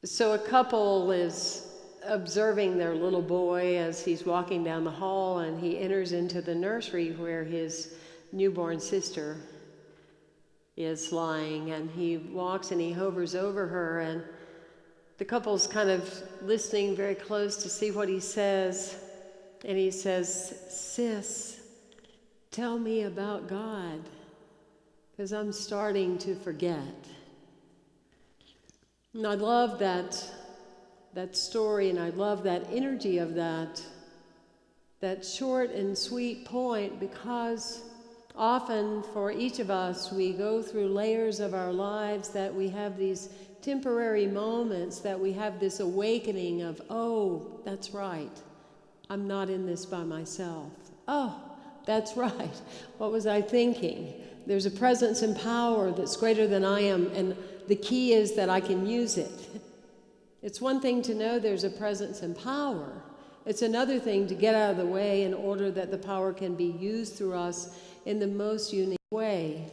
So a couple is observing their little boy as he's walking down the hall, and he enters into the nursery where his newborn sister is lying, and he walks and he hovers over her, and the couple's kind of listening very close to see what he says, and he says, "Sis, tell me about God, because I'm starting to forget." And I love that story, and I love that energy of that short and sweet point, because often for each of us, we go through layers of our lives that we have these temporary moments, that we have this awakening of, oh, that's right, I'm not in this by myself. Oh, that's right, what was I thinking? There's a presence and power that's greater than I am, and the key is that I can use it. It's one thing to know there's a presence and power. It's another thing to get out of the way in order that the power can be used through us in the most unique way.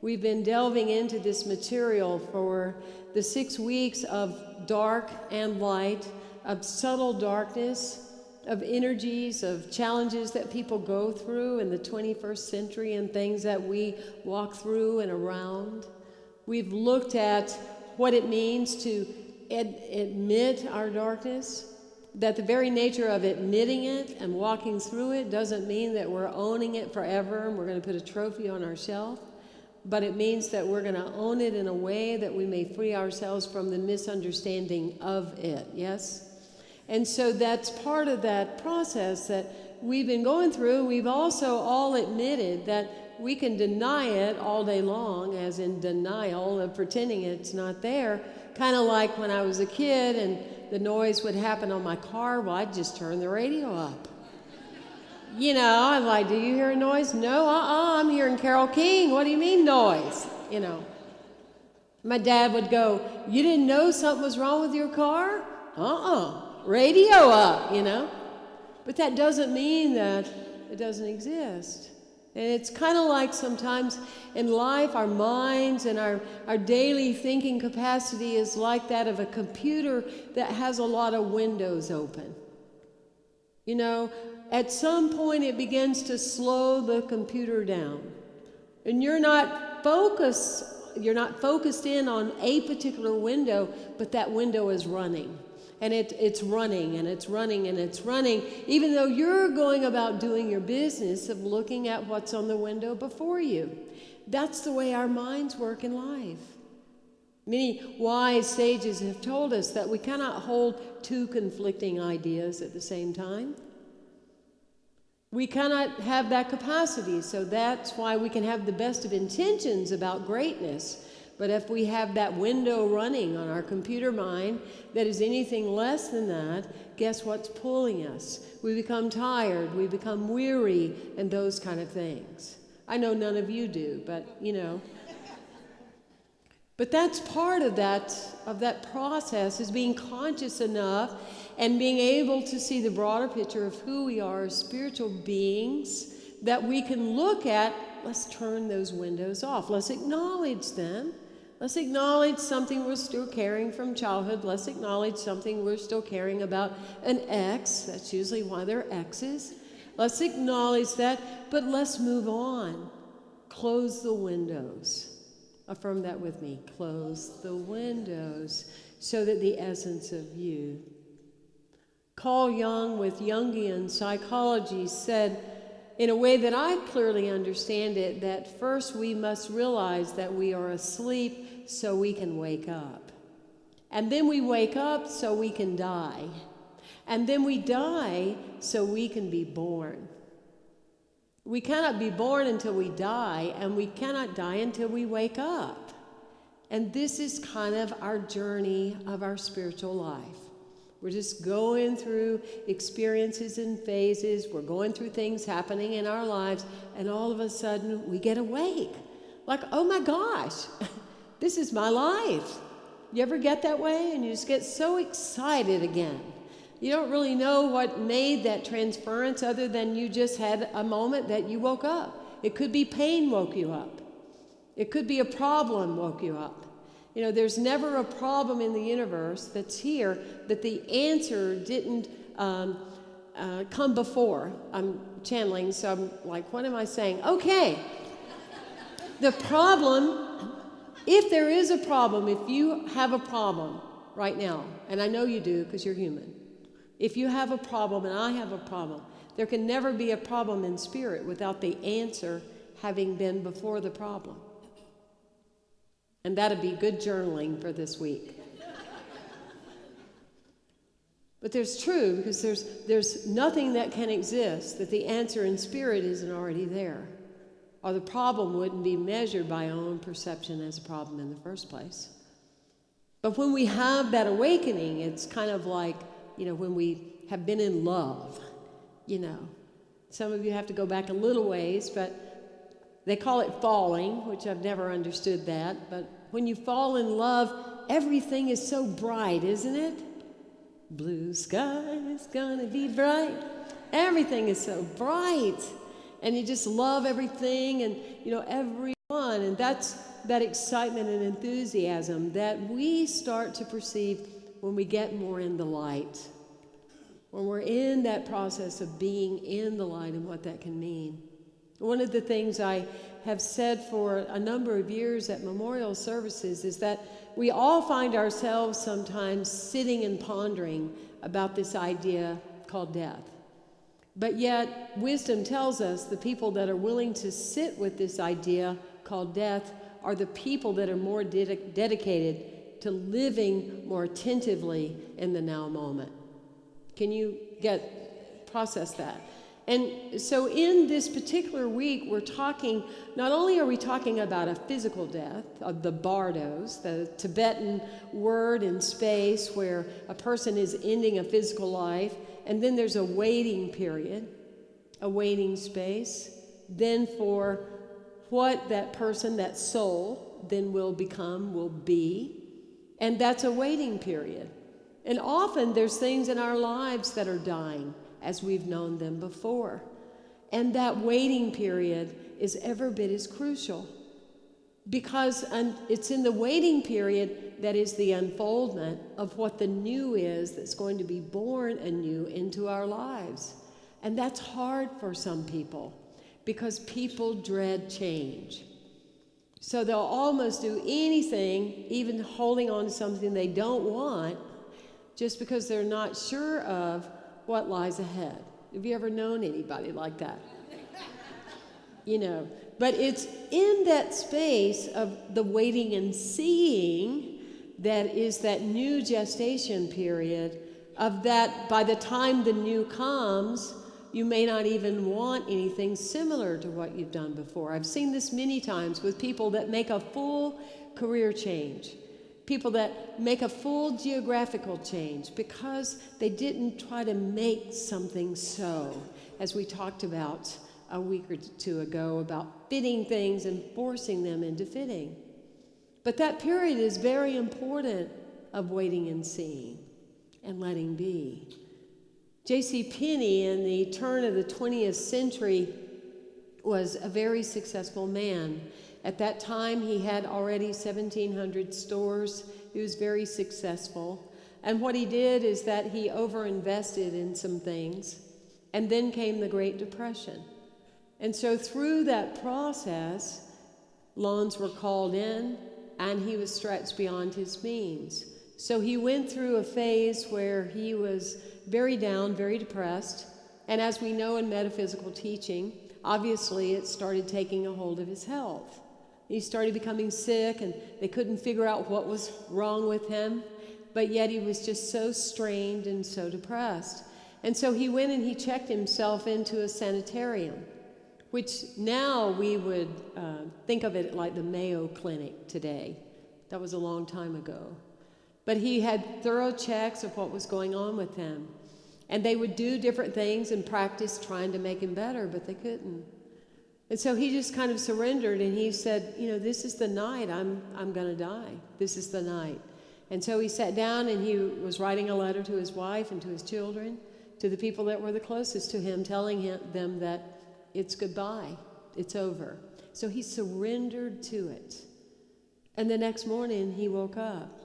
We've been delving into this material for the 6 weeks of dark and light, of subtle darkness, of energies, of challenges that people go through in the 21st century and things that we walk through and around. We've looked at what it means to admit our darkness, that the very nature of admitting it and walking through it doesn't mean that we're owning it forever and we're going to put a trophy on our shelf, but it means that we're going to own it in a way that we may free ourselves from the misunderstanding of it, yes? And so that's part of that process that we've been going through. We've also all admitted that we can deny it all day long, as in denial of pretending it's not there. Kind of like when I was a kid and the noise would happen on my car, well, I'd just turn the radio up. You know, I'm like, do you hear a noise? No, I'm hearing Carole King. What do you mean noise? You know. My dad would go, you didn't know something was wrong with your car? Radio up, you know. But that doesn't mean that it doesn't exist. And it's kind of like sometimes in life, our minds and our daily thinking capacity is like that of a computer that has a lot of windows open. You know, at some point it begins to slow the computer down. And you're not focused in on a particular window, but that window is running. And it's running, and it's running, and it's running, even though you're going about doing your business of looking at what's on the window before you. That's the way our minds work in life. Many wise sages have told us that we cannot hold two conflicting ideas at the same time. We cannot have that capacity, so that's why we can have the best of intentions about greatness. But if we have that window running on our computer mind that is anything less than that, guess what's pulling us? We become tired, we become weary, and those kind of things. I know none of you do, but you know. But that's part of that process, is being conscious enough and being able to see the broader picture of who we are as spiritual beings that we can look at. Let's turn those windows off. Let's acknowledge them. Let's acknowledge something we're still carrying from childhood. Let's acknowledge something we're still carrying about an ex. That's usually why they're exes. Let's acknowledge that, but let's move on. Close the windows. Affirm that with me. Close the windows so that the essence of you. Carl Jung, with Jungian psychology, said, in a way that I clearly understand it, that first we must realize that we are asleep so we can wake up. And then we wake up so we can die. And then we die so we can be born. We cannot be born until we die, and we cannot die until we wake up. And this is kind of our journey of our spiritual life. We're just going through experiences and phases. We're going through things happening in our lives, and all of a sudden we get awake. Like, oh my gosh, this is my life. You ever get that way? And you just get so excited again. You don't really know what made that transference other than you just had a moment that you woke up. It could be pain woke you up. It could be a problem woke you up. You know, there's never a problem in the universe that's here that the answer didn't come before. I'm channeling, so I'm like, what am I saying? Okay. The problem, if there is a problem, if you have a problem right now, and I know you do because you're human, if you have a problem and I have a problem, there can never be a problem in spirit without the answer having been before the problem. And that'd be good journaling for this week. But there's true, because there's nothing that can exist that the answer in spirit isn't already there. Or the problem wouldn't be measured by our own perception as a problem in the first place. But when we have that awakening, it's kind of like, you know, when we have been in love, you know. Some of you have to go back a little ways, but they call it falling, which I've never understood that. But when you fall in love, everything is so bright, isn't it? Blue sky is gonna be bright. Everything is so bright. And you just love everything and, you know, everyone. And that's that excitement and enthusiasm that we start to perceive when we get more in the light. When we're in that process of being in the light and what that can mean. One of the things I have said for a number of years at memorial services is that we all find ourselves sometimes sitting and pondering about this idea called death. But yet, wisdom tells us the people that are willing to sit with this idea called death are the people that are more dedicated to living more attentively in the now moment. Can you process that? And so in this particular week, we're talking, not only are we talking about a physical death of the bardos, the Tibetan word in space where a person is ending a physical life, and then there's a waiting period, a waiting space, then for what that person, that soul, then will become, will be, and that's a waiting period. And often there's things in our lives that are dying as we've known them before. And that waiting period is every bit as crucial because it's in the waiting period that is the unfoldment of what the new is that's going to be born anew into our lives. And that's hard for some people because people dread change. So they'll almost do anything, even holding on to something they don't want, just because they're not sure of what lies ahead. Have you ever known anybody like that? You know, but it's in that space of the waiting and seeing that is that new gestation period of that by the time the new comes, you may not even want anything similar to what you've done before. I've seen this many times with people that make a full career change. People that make a full geographical change because they didn't try to make something so, as we talked about a week or two ago about fitting things and forcing them into fitting. But that period is very important of waiting and seeing and letting be. J.C. Penney in the turn of the 20th century was a very successful man. At that time, he had already 1,700 stores. He was very successful. And what he did is that he overinvested in some things. And then came the Great Depression. And so through that process, loans were called in, and he was stretched beyond his means. So he went through a phase where he was very down, very depressed. And as we know in metaphysical teaching, obviously it started taking a hold of his health. He started becoming sick, and they couldn't figure out what was wrong with him, but yet he was just so strained and so depressed. And so he went and he checked himself into a sanitarium, which now we would think of it like the Mayo Clinic today. That was a long time ago. But he had thorough checks of what was going on with him. And they would do different things and practice trying to make him better, but they couldn't. And so he just kind of surrendered, and he said, you know, this is the night I'm going to die. This is the night. And so he sat down, and he was writing a letter to his wife and to his children, to the people that were the closest to him, telling them that it's goodbye, it's over. So he surrendered to it. And the next morning he woke up,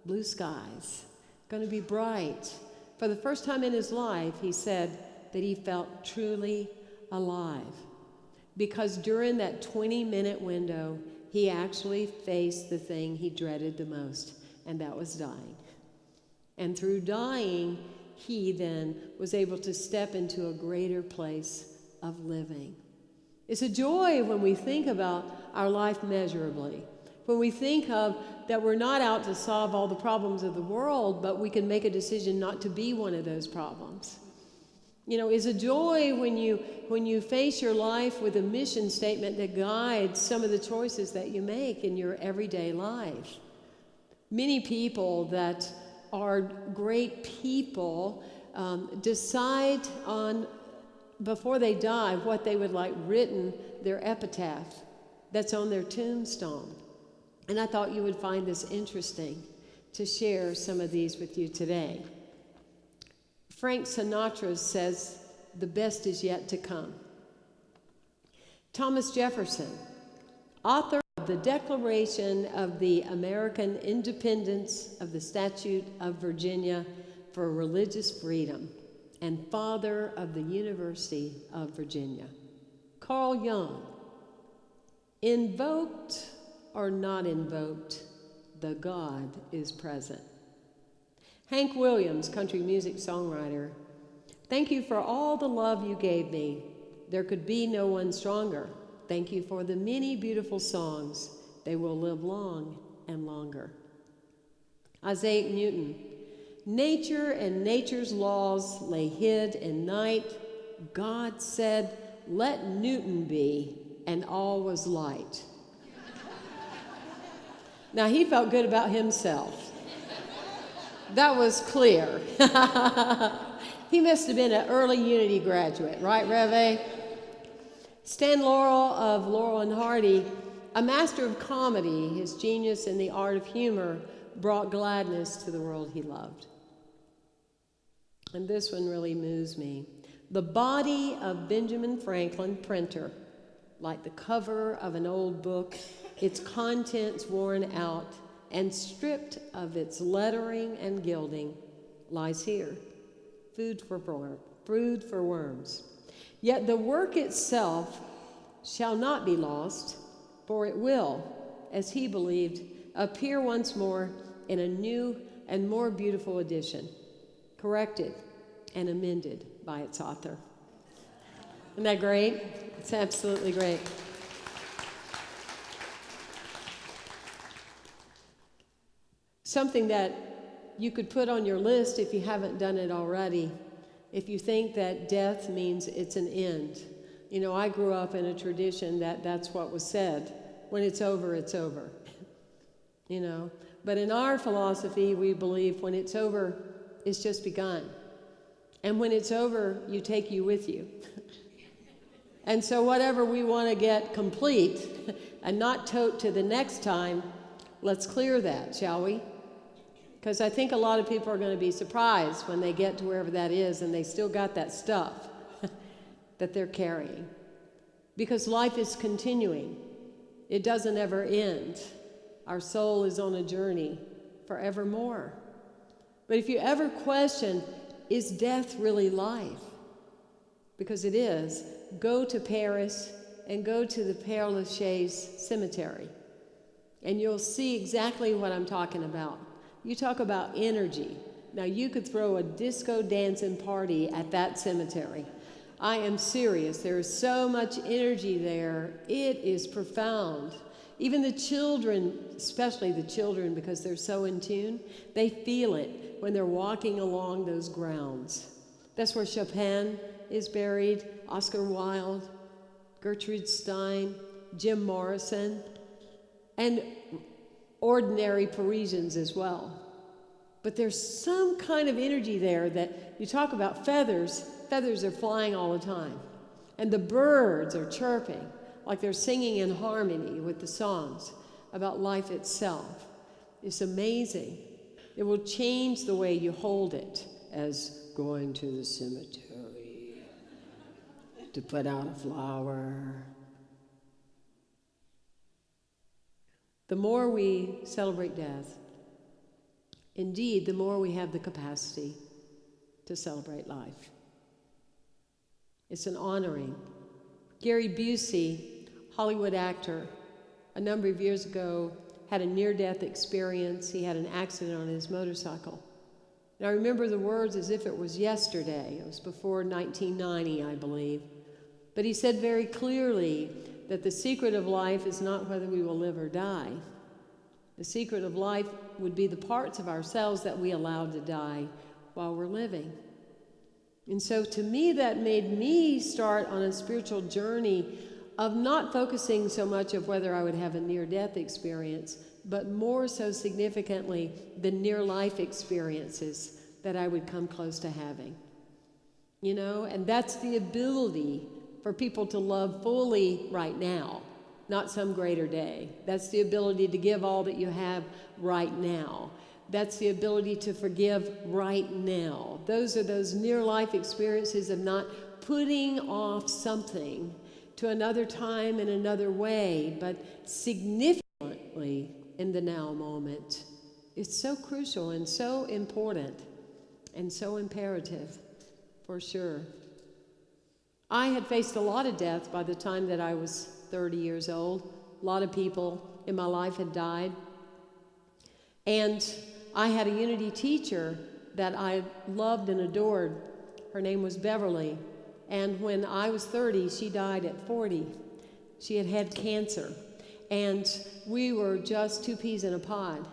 blue skies, going to be bright. For the first time in his life, he said that he felt truly alive. Because during that 20-minute window, he actually faced the thing he dreaded the most, and that was dying. And through dying, he then was able to step into a greater place of living. It's a joy when we think about our life measurably, when we think of that we're not out to solve all the problems of the world, but we can make a decision not to be one of those problems. You know, it's a joy when you face your life with a mission statement that guides some of the choices that you make in your everyday life. Many people that are great people decide on, before they die, what they would like written, their epitaph that's on their tombstone. And I thought you would find this interesting to share some of these with you today. Frank Sinatra says, "The best is yet to come." Thomas Jefferson, author of the Declaration of the American Independence of the Statute of Virginia for Religious Freedom, and father of the University of Virginia. Carl Jung, invoked or not invoked, the God is present. Hank Williams, country music songwriter, thank you for all the love you gave me. There could be no one stronger. Thank you for the many beautiful songs. They will live long and longer. Isaac Newton, nature and nature's laws lay hid in night. God said, "Let Newton be," and all was light. Now, he felt good about himself. That was clear. He must have been an early Unity graduate, right, Reve? Stan Laurel of Laurel and Hardy, a master of comedy, his genius in the art of humor brought gladness to the world he loved. And this one really moves me. The body of Benjamin Franklin, printer, like the cover of an old book, its contents worn out and stripped of its lettering and gilding, lies here, food for worms. Yet the work itself shall not be lost, for it will, as he believed, appear once more in a new and more beautiful edition, corrected and amended by its author. Isn't that great? It's absolutely great. Something that you could put on your list if you haven't done it already, if you think that death means it's an end. You know, I grew up in a tradition that that's what was said. When it's over, it's over. You know, but in our philosophy, we believe when it's over, it's just begun. And when it's over, you take you with you. And so whatever we want to get complete and not tote to the next time, let's clear that, shall we? Because I think a lot of people are going to be surprised when they get to wherever that is and they still got that stuff that they're carrying. Because life is continuing. It doesn't ever end. Our soul is on a journey forevermore. But if you ever question, is death really life? Because it is. Go to Paris and go to the Père Lachaise cemetery. And you'll see exactly what I'm talking about. You talk about energy. Now, you could throw a disco dancing party at that cemetery. I am serious. There is so much energy there. It is profound. Even the children, especially the children, because they're so in tune, they feel it when they're walking along those grounds. That's where Chopin is buried, Oscar Wilde, Gertrude Stein, Jim Morrison, and ordinary Parisians as well. But there's some kind of energy there that you talk about feathers. Feathers are flying all the time. And the birds are chirping, like they're singing in harmony with the songs about life itself. It's amazing. It will change the way you hold it, as going to the cemetery to put out a flower. The more we celebrate death, indeed, the more we have the capacity to celebrate life. It's an honoring. Gary Busey, Hollywood actor, a number of years ago had a near-death experience. He had an accident on his motorcycle. And I remember the words as if it was yesterday. It was before 1990, I believe. But he said very clearly that the secret of life is not whether we will live or die. The secret of life would be the parts of ourselves that we allowed to die while we're living. And so to me, that made me start on a spiritual journey of not focusing so much of whether I would have a near-death experience, but more so significantly the near-life experiences that I would come close to having. You know, and that's the ability for people to love fully right now, not some greater day. That's the ability to give all that you have right now. That's the ability to forgive right now. Those are those near-life experiences of not putting off something to another time in another way, but significantly in the now moment. It's so crucial and so important and so imperative, for sure. I had faced a lot of death by the time that I was 30 years old. A lot of people in my life had died. And I had a Unity teacher that I loved and adored. Her name was Beverly. And when I was 30, she died at 40. She had had cancer. And we were just two peas in a pod.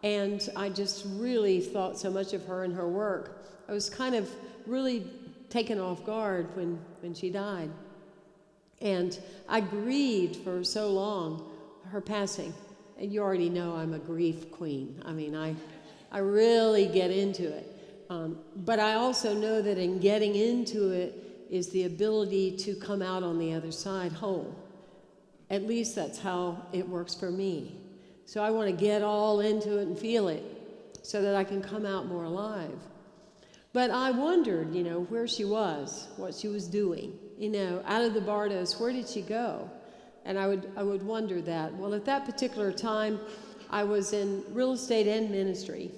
And I just really thought so much of her and her work. I was kind of really taken off guard when she died. And I grieved for so long her passing. And you already know I'm a grief queen. I mean, I really get into it. But I also know that in getting into it is the ability to come out on the other side whole. At least that's how it works for me. So I want to get all into it and feel it so that I can come out more alive. But I wondered, you know, where she was, what she was doing. You know, out of the Bardos, where did she go? And I would wonder that. Well, at that particular time, I was in real estate and ministry,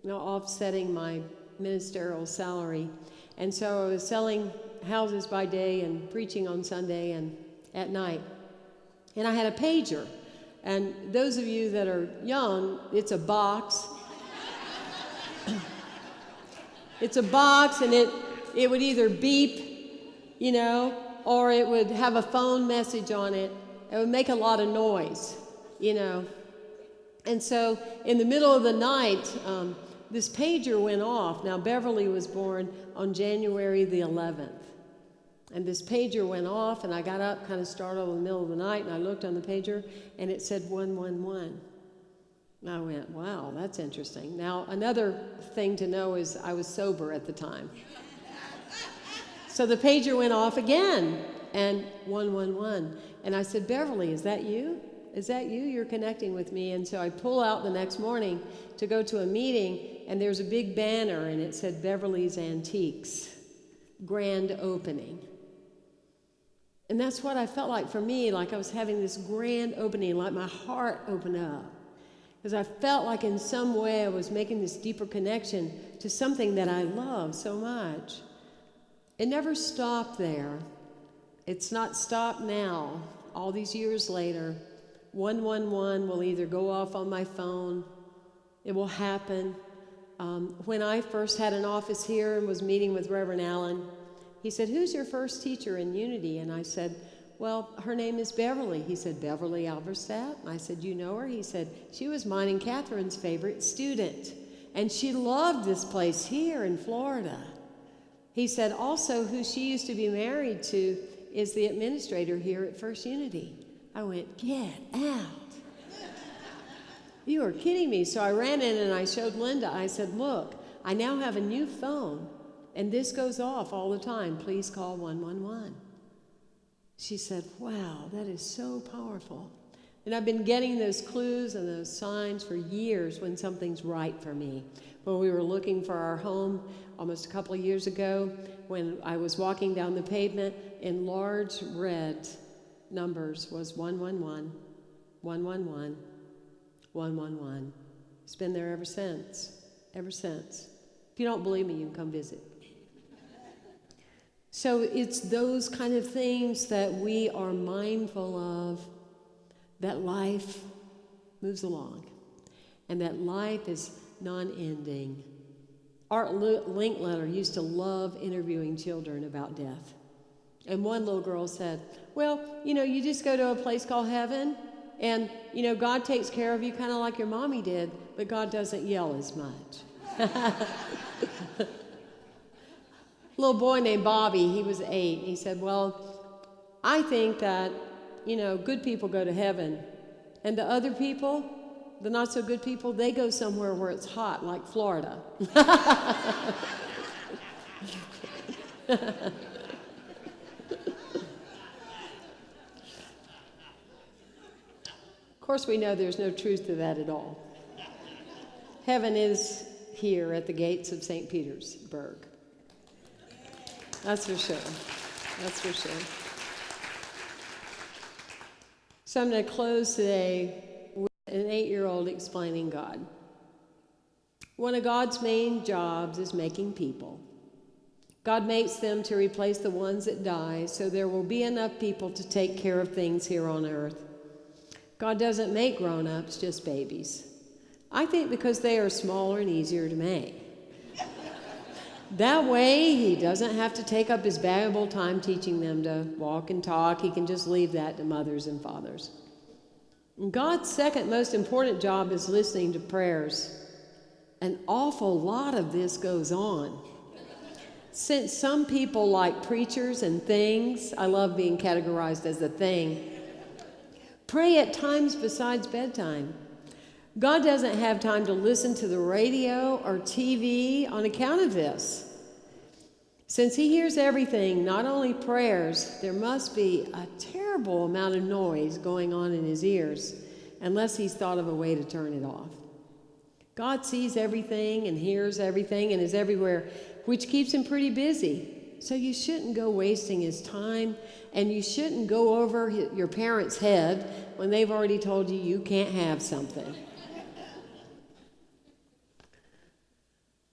you know, offsetting my ministerial salary. And so I was selling houses by day and preaching on Sunday and at night. And I had a pager. And those of you that are young, it's a box. It's a box, and it would either beep, you know, or it would have a phone message on it. It would make a lot of noise, you know. And so in the middle of the night, this pager went off. Now, Beverly was born on January the 11th. And this pager went off, and I got up kind of startled in the middle of the night, and I looked on the pager, and it said 111. And I went, wow, that's interesting. Now, another thing to know is I was sober at the time. So the pager went off again, and 111. And I said, Beverly, is that you? Is that you? You're connecting with me. And so I pull out the next morning to go to a meeting, and there's a big banner, and it said Beverly's Antiques, grand opening. And that's what I felt like for me, like I was having this grand opening, like my heart opened up. Because I felt like in some way I was making this deeper connection to something that I love so much. It never stopped there. It's not stopped now. All these years later, 111 will either go off on my phone, it will happen. When I first had an office here and was meeting with Reverend Allen, he said, who's your first teacher in Unity? And I said, well, her name is Beverly. He said, Beverly Alverstadt? And I said, you know her? He said, she was mine and Catherine's favorite student. And she loved this place here in Florida. He said, also, who she used to be married to is the administrator here at First Unity. I went, get out. You are kidding me. So I ran in and I showed Linda. I said, look, I now have a new phone, and this goes off all the time. Please call 111. She said, wow, that is so powerful. And I've been getting those clues and those signs for years when something's right for me. When we were looking for our home almost a couple of years ago, when I was walking down the pavement, in large red numbers was 111, 111, 111. It's been there ever since. Ever since. If you don't believe me, you can come visit. So it's those kind of things that we are mindful of, that life moves along, and that life is non-ending. Art Linkletter used to love interviewing children about death. And one little girl said, well, you just go to a place called heaven, and, God takes care of you kind of like your mommy did, but God doesn't yell as much. Little boy named Bobby, he was 8. He said, well, I think that, good people go to heaven, and the other people, the not so good people, they go somewhere where it's hot, like Florida. Of course, we know there's no truth to that at all. Heaven is here at the gates of St. Petersburg. That's for sure. That's for sure. So I'm going to close today with an 8-year-old explaining God. One of God's main jobs is making people. God makes them to replace the ones that die, so there will be enough people to take care of things here on earth. God doesn't make grown-ups, just babies. I think because they are smaller and easier to make. That way, he doesn't have to take up his valuable time teaching them to walk and talk. He can just leave that to mothers and fathers. And God's second most important job is listening to prayers. An awful lot of this goes on. Since some people like preachers and things, I love being categorized as a thing, pray at times besides bedtime. God doesn't have time to listen to the radio or TV on account of this. Since he hears everything, not only prayers, there must be a terrible amount of noise going on in his ears, unless he's thought of a way to turn it off. God sees everything and hears everything and is everywhere, which keeps him pretty busy. So you shouldn't go wasting his time, and you shouldn't go over your parents' head when they've already told you you can't have something.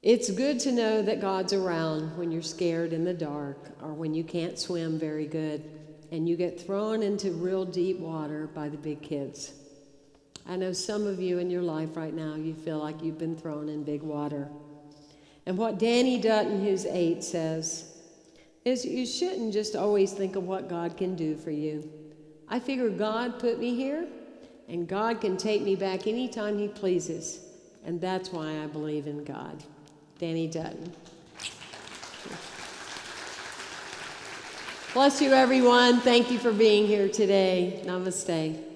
It's good to know that God's around when you're scared in the dark or when you can't swim very good and you get thrown into real deep water by the big kids. I know some of you in your life right now, you feel like you've been thrown in big water. And what Danny Dutton, who's 8, says is you shouldn't just always think of what God can do for you. I figure God put me here, and God can take me back anytime he pleases. And that's why I believe in God. Danny Dutton. Bless you, everyone. Thank you for being here today. Namaste.